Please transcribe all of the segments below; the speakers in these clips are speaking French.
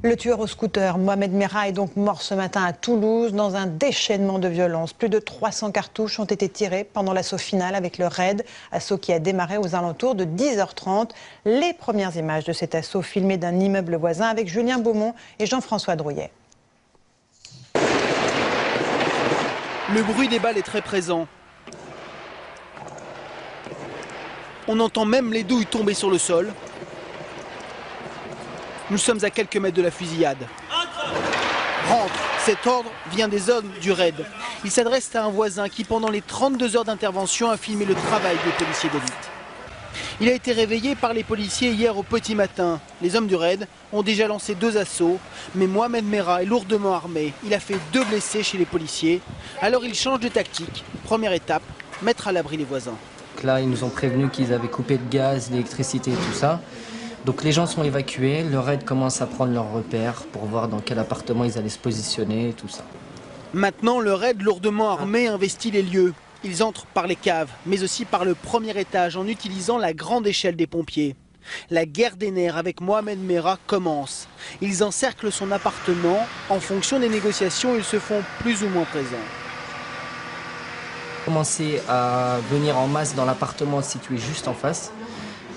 Le tueur au scooter, Mohamed Merah, est donc mort ce matin à Toulouse dans un déchaînement de violence. Plus de 300 cartouches ont été tirées pendant l'assaut final avec le raid, assaut qui a démarré aux alentours de 10h30. Les premières images de cet assaut filmées d'un immeuble voisin avec Julien Beaumont et Jean-François Drouillet. Le bruit des balles est très présent. On entend même les douilles tomber sur le sol. Nous sommes à quelques mètres de la fusillade. Rentre. Cet ordre vient des hommes du raid. Il s'adresse à un voisin qui, pendant les 32 heures d'intervention, a filmé le travail des policiers d'élite. Il a été réveillé par les policiers hier au petit matin. Les hommes du raid ont déjà lancé 2 assauts, mais Mohamed Merah est lourdement armé. Il a fait 2 blessés chez les policiers. Alors il change de tactique. Première étape, mettre à l'abri les voisins. Là, ils nous ont prévenu qu'ils avaient coupé de gaz, l'électricité et tout ça. Donc les gens sont évacués, le raid commence à prendre leurs repères pour voir dans quel appartement ils allaient se positionner et tout ça. Maintenant, le raid lourdement armé investit les lieux. Ils entrent par les caves, mais aussi par le premier étage en utilisant la grande échelle des pompiers. La guerre des nerfs avec Mohamed Merah commence. Ils encerclent son appartement. En fonction des négociations, ils se font plus ou moins présents. Commencer à venir en masse dans l'appartement situé juste en face.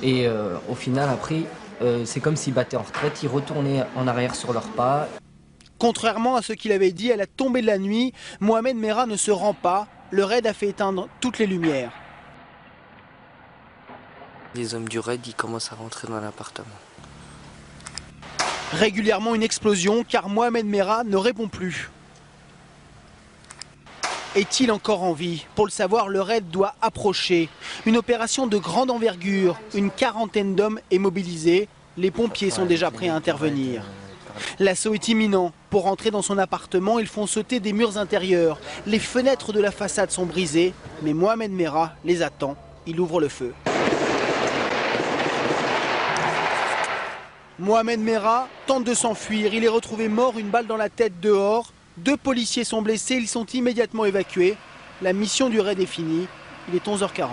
Et au final, après, c'est comme s'ils battaient en retraite, ils retournaient en arrière sur leurs pas. Contrairement à ce qu'il avait dit à la tombée de la nuit, Mohamed Merah ne se rend pas. Le raid a fait éteindre toutes les lumières. Les hommes du raid, ils commencent à rentrer dans l'appartement. Régulièrement une explosion car Mohamed Merah ne répond plus. Est-il encore en vie? Pour le savoir, le raid doit approcher. Une opération de grande envergure. Une 40aine d'hommes est mobilisée. Les pompiers sont déjà prêts à intervenir. L'assaut est imminent. Pour entrer dans son appartement, ils font sauter des murs intérieurs. Les fenêtres de la façade sont brisées, mais Mohamed Merah les attend. Il ouvre le feu. Mohamed Merah tente de s'enfuir. Il est retrouvé mort, une balle dans la tête dehors. 2 policiers sont blessés, ils sont immédiatement évacués. La mission du raid est finie. Il est 11h40.